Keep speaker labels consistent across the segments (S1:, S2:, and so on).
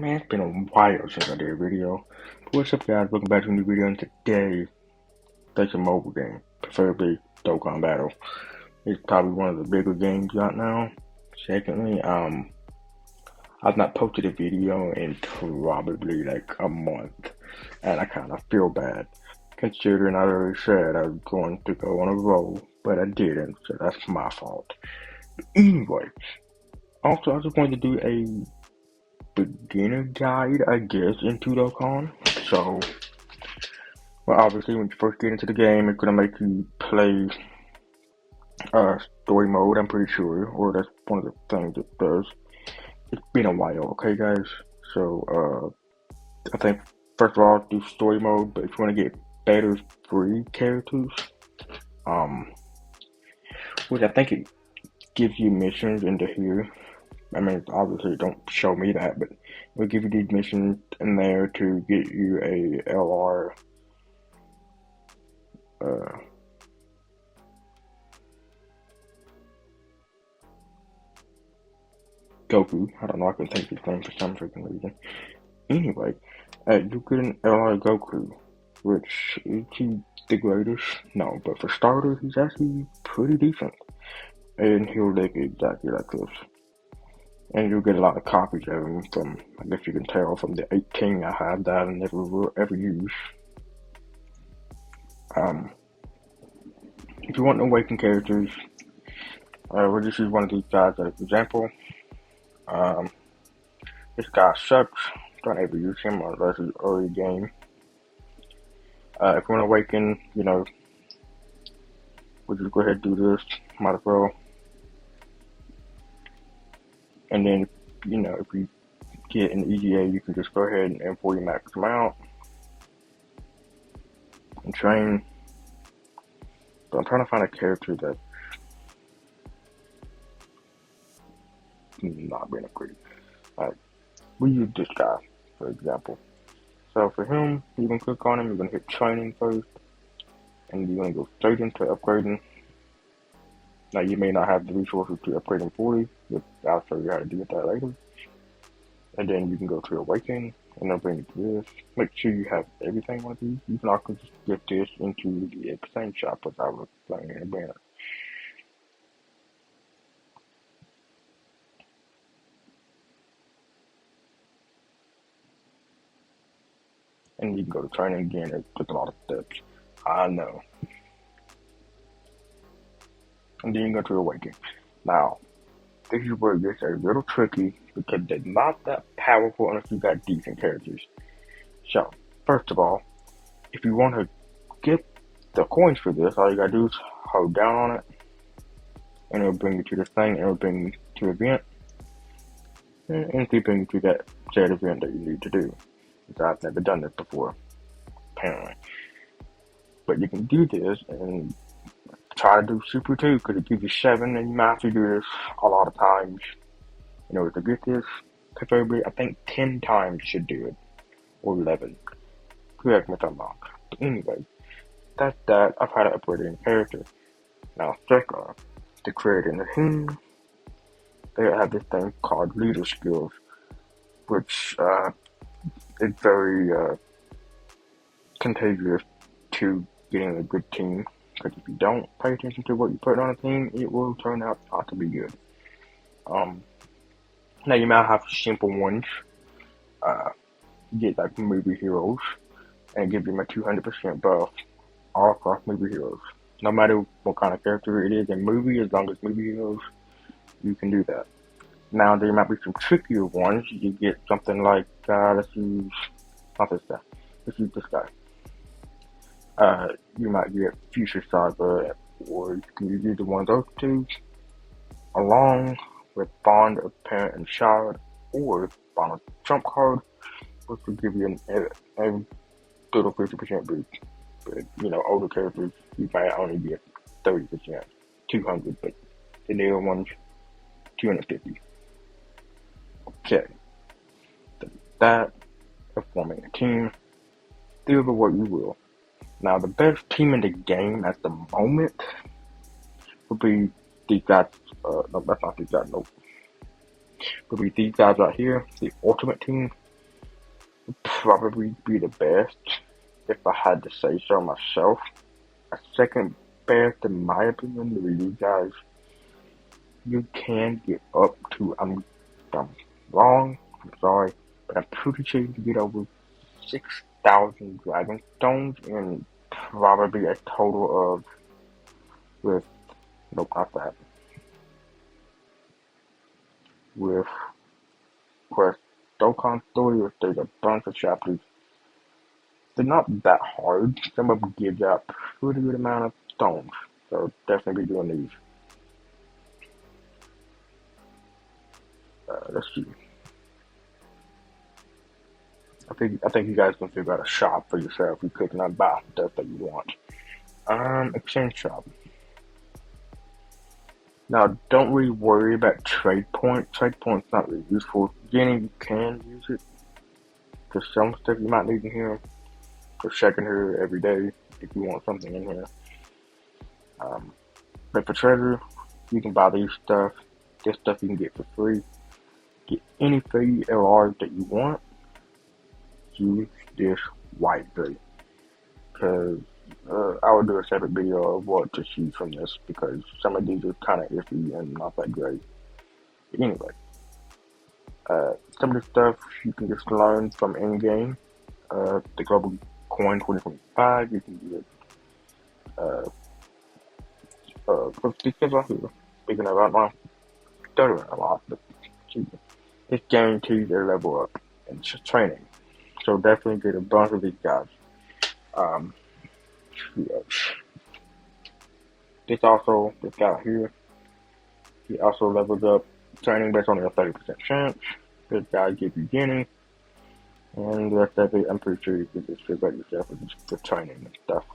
S1: Man, it's been a while since I did a video. But what's up, guys? Welcome back to a new video. And today, it's a mobile game, preferably Dokkan Battle. It's probably one of the bigger games out now. Secondly, I've not posted a video in probably like a month, and I kind of feel bad considering I already said I was going to go on a roll, but I didn't, so that's my fault. Anyway, also I just wanted to do a beginner guide, I guess, into Dokkan. So, well, obviously, when you first get into the game, it's gonna make you play story mode. I'm pretty sure, or that's one of the things it does. It's been a while, okay, guys. So, I think first of all, do story mode. But if you want to get better free characters, um, which I think it gives you missions into here. I mean, obviously, don't show me that, but it'll give you these missions in there to get you a LR. Uh, Goku. I don't know, I can think his name for some freaking reason. Anyway, you get an LR Goku, which is he the greatest? No, but for starters, he's actually pretty decent. And he'll look exactly like this. And you'll get a lot of copies of him from, I guess you can tell from the 18 I have that I never ever use. If you want to awaken characters, we'll just use one of these guys as an example. This guy sucks. Don't ever use him unless it's early game. If you want to awaken, we'll just go ahead and do this. Might as well. And then, if you get an EGA, you can just go ahead and fully max them out and train. But I'm trying to find a character that's not being pretty. We use this guy, for example. So for him, you're going to click on him, you're going to hit training first, and you're going to go straight into upgrading. Now you may not have the resources to upgrade him fully, but I'll show you how to do that later. And then you can go to awaken, and they'll bring you to this. Make sure you have everything on these. You can also just get this into the exchange shop, as I was playing in the banner. And you can go to training again. It took a lot of steps. I know. And then you go to awaken. Now, this is where it gets a little tricky because they're not that powerful unless you got decent characters. So, first of all, if you want to get the coins for this, all you gotta do is hold down on it, and it'll bring you to this thing, and it'll bring you to the event, and it'll bring you to that said event that you need to do. Because I've never done this before, apparently. But you can do this and try to do Super 2 because it gives you 7, and you might have to do this a lot of times in order to get this. Preferably, I think 10 times should do it, or 11. Correct me if I'm wrong. But anyway, that's that. I've had to upgrade in character. Now, second, to create in the team, they have this thing called leader skills, which is very contagious to getting a good team. Because if you don't pay attention to what you put on a team, it will turn out not to be good. Now you might have simple ones. Get like movie heroes and give them a 200% buff all across movie heroes. No matter what kind of character it is in movie, as long as movie heroes, you can do that. Now there might be some trickier ones. You get something like let's use not this guy. Let's use this guy. You might get Future Saga, or you can use either one of those two, along with Bond of Parent and Child, or Bond of Trump card, which will give you a total 50% boost. But, older characters, you might only get 30%, 200, but the newer ones, 250. Okay. That of forming a team, do the what you will. Now, the best team in the game at the moment would be these guys. No, that's not these guys. Nope. Would be these guys right here, the Ultimate Team. probably be the best if I had to say so myself. A second best, in my opinion, with you guys, you can get up to, I'm wrong, I'm sorry, but I'm pretty sure you can get over 6,000 dragon stones in probably a total of, with, nope, not that, with Quest Dokkan story, if there's a bunch of chapters. They're not that hard. Some of them give you a pretty good amount of stones. So definitely be doing these. Let's see. I think you guys can figure out a shop for yourself. You click on buy stuff that you want. Exchange shop. Now don't really worry about trade points. Trade points not really useful. Beginning you can use it for some stuff you might need in here. For checking here every day if you want something in here. But for treasure, you can buy these stuff. This stuff you can get for free. Get any free LRs that you want. Use this wisely. Because I would do a separate video of what to choose from this. Because some of these are kind of iffy and not that great. But anyway. Some of the stuff you can just learn from in-game. The Global Coin 2025, you can get speaking of that, I'm stuttering a lot, but it's guaranteed their level up in training. So definitely get a bunch of these guys. This guy here, he also levels up training based on a 30% chance. This guy gives you beginning. And the rest of it, I'm pretty sure you can just figure out yourself with the training and stuff.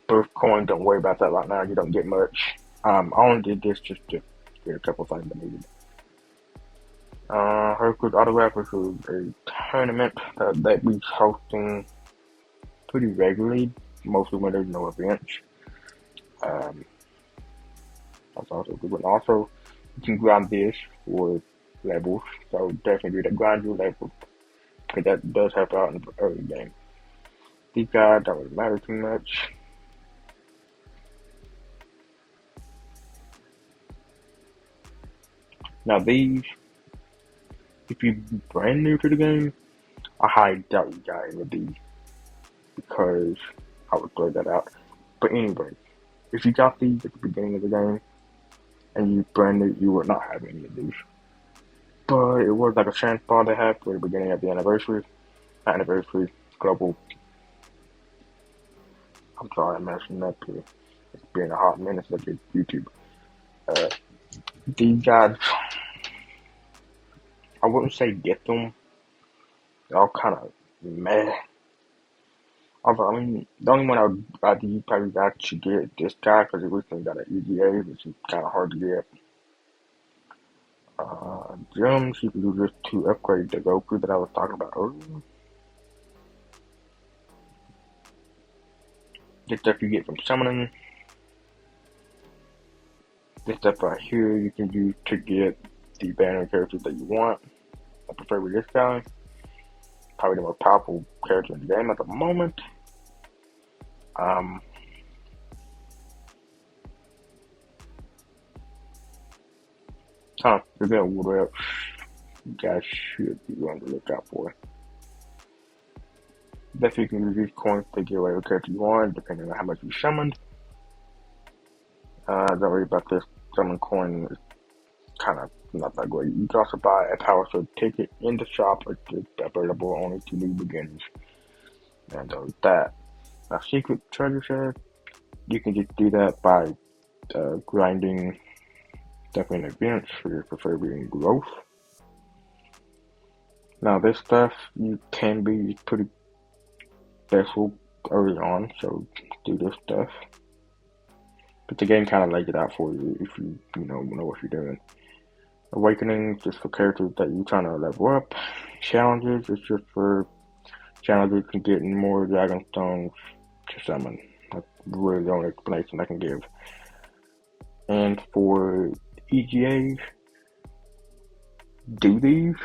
S1: Birth coin, don't worry about that right now. You don't get much. I only did this just to get a couple things I needed. Hercules Autograph is a tournament that we're hosting pretty regularly, mostly when there's no events. That's also a good one. Also, you can grind this for levels, so definitely do that. Grind your levels, because that does help out in the early game. These guys don't really matter too much. Now these, if you're brand new to the game, I highly doubt you got any of these, because I would throw that out. But anyway, if you got these at the beginning of the game, and you brand new, you would not have any of these. But it was like a chance bar they had for the beginning of the anniversary. Not anniversary, global. I'm sorry, I'm messing up here. It's been a hot minute since I did YouTube. These guys, I wouldn't say get them. They're all kind of meh. Although, I mean, the only one I would rather you probably actually get this guy, because he recently got an EGA, which is kind of hard to get. Gems, you can do this to upgrade the Goku that I was talking about earlier. This stuff you get from summoning. This stuff right here you can use to get the banner characters that you want. I prefer with this guy. Probably the most powerful character in the game at the moment. You're gonna what else you guys should be on the lookout for. Definitely can use these coins to get whatever character you want, depending on how much you summoned. Don't worry about this. Summon coin is kind of not that great. You can also buy a power sword ticket in the shop, which is available only to new beginners. And that. Now, secret treasure chest, you can just do that by grinding stuff in events for your preferred growth. Now, this stuff you can be pretty special early on, so do this stuff. But the game kind of lays it out for you if you know what you're doing. Awakening just for characters that you're trying to level up. Challenges is just for challenges to getting more dragon stones to summon. That's really the only explanation I can give. And for EGAs, do these,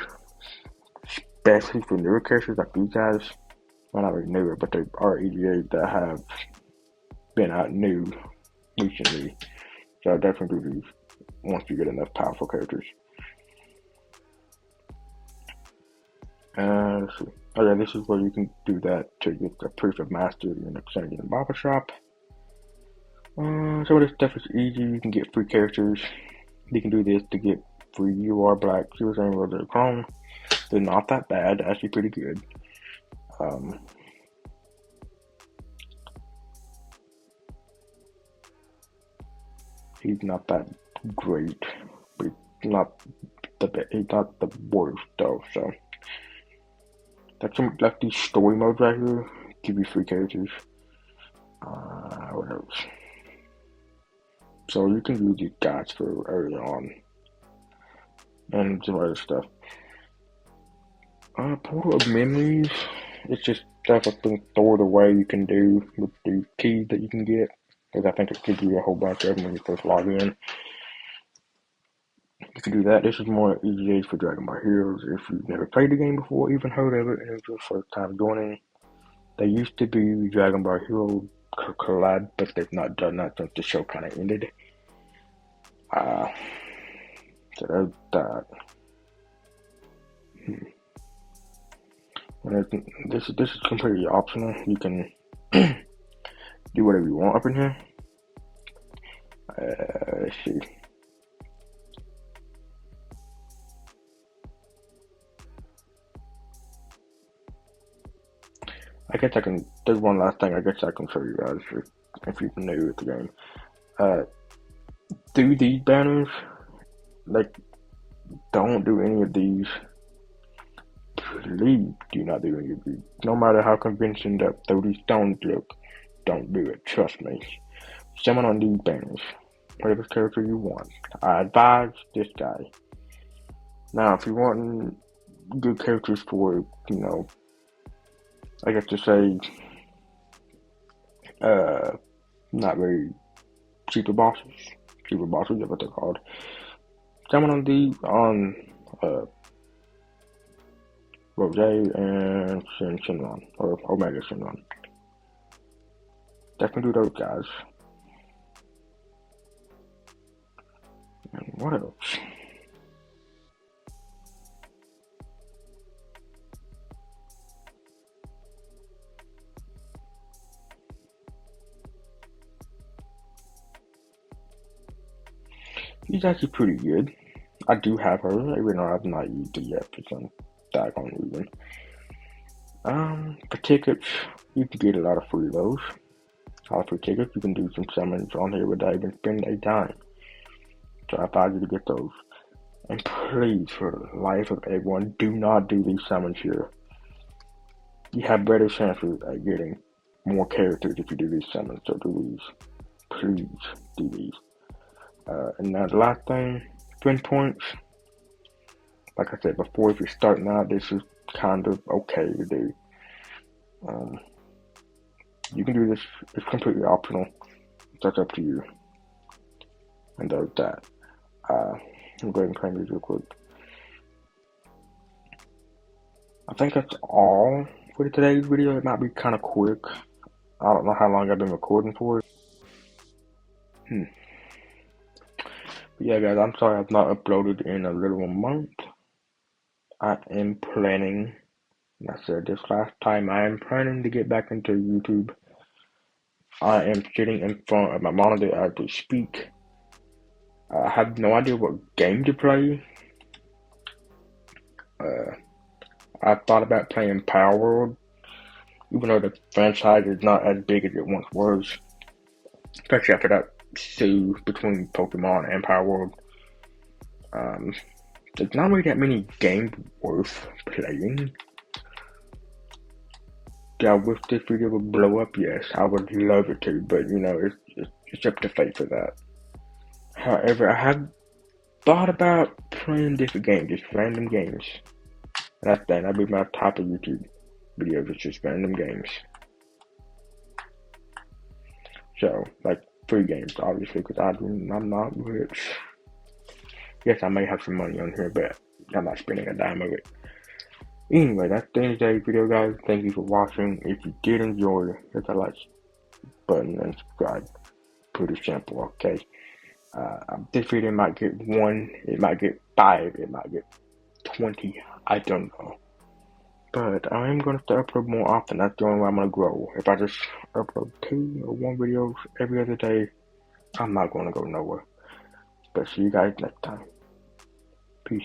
S1: especially for newer characters like these guys. Well, not really newer, but they are EDAs that have been out new recently. So I definitely do these once you get enough powerful characters. Let's see. Oh yeah, this is where you can do that to get the proof of mastery in the Xenogears and Barber Shop. So this stuff is easy. You can get free characters. You can do this to get free UR Black, Super Saiyan Roller Chrome. They're not that bad, actually pretty good. He's not that great, but he's not the worst though. So that's like these story modes right here. Give you free characters. What else? So you can use these guys for early on, and some other stuff. Portal of Memories. It's just stuff I think stored away you can do with the keys that you can get. Because I think it gives you a whole bunch of them when you first log in. You can do that. This is more EGAs for Dragon Ball Heroes. If you've never played the game before, even heard of it, and it's your first time joining, they used to be Dragon Ball Hero collab, but they've not done that since the show kind of ended. So that's that. This is completely optional. You can do whatever you want up in here. Let's see. I guess I can. There's one last thing I guess I can show you guys if you're new with the game. Do these banners. Like, don't do any of these. Please do not do any of these. No matter how convincing that 30 stones look, don't do it. Trust me. Summon on these banners. Whatever character you want. I advise this guy. Now, if you want good characters for, I guess to say, not very cheaper bosses. Cheaper bosses is what they're called. Summon on these on Rose and Shenron, or Omega Shenron. Definitely do those guys. And what else? He's actually pretty good. I do have her, even though I've not used it yet for some daggone reason. For tickets, you can get a lot of free those. A lot of free tickets, you can do some summons on here without even spending a dime. So I advise you to get those. And please, for the life of everyone, do not do these summons here. You have better chances at getting more characters if you do these summons, so do these. Please do these. And now the last thing, spin points. Like I said before, if you're starting out, this is kind of okay to do. You can do this, it's completely optional. That's up to you. And there's that. I'll go ahead and play these real quick. I think that's all for today's video. It might be kind of quick. I don't know how long I've been recording for. But yeah, guys, I'm sorry I've not uploaded in a little month. I am planning, and I said this last time, I am planning to get back into YouTube. I am sitting in front of my monitor as we speak. I have no idea what game to play. I thought about playing Power World, even though the franchise is not as big as it once was. Especially after that sue between Pokemon and Power World. There's not really that many games worth playing. Do I wish this video would blow up? Yes, I would love it to, but it's up to fate for that. However, I have thought about playing different games, just random games. And that'd be my type of YouTube videos, it's just random games. So, like, free games, obviously, because I'm not rich. Yes, I may have some money on here, but I'm not spending a dime of it. Anyway, that's the end of today's video, guys. Thank you for watching. If you did enjoy, hit the like button and subscribe. Pretty simple, okay? This video might get 1, it might get 5, it might get 20, I don't know. But I am going to start upload more often. That's the only way I'm going to grow. If I just upload 2 or 1 videos every other day, I'm not going to go nowhere. But see you guys next time. Peace.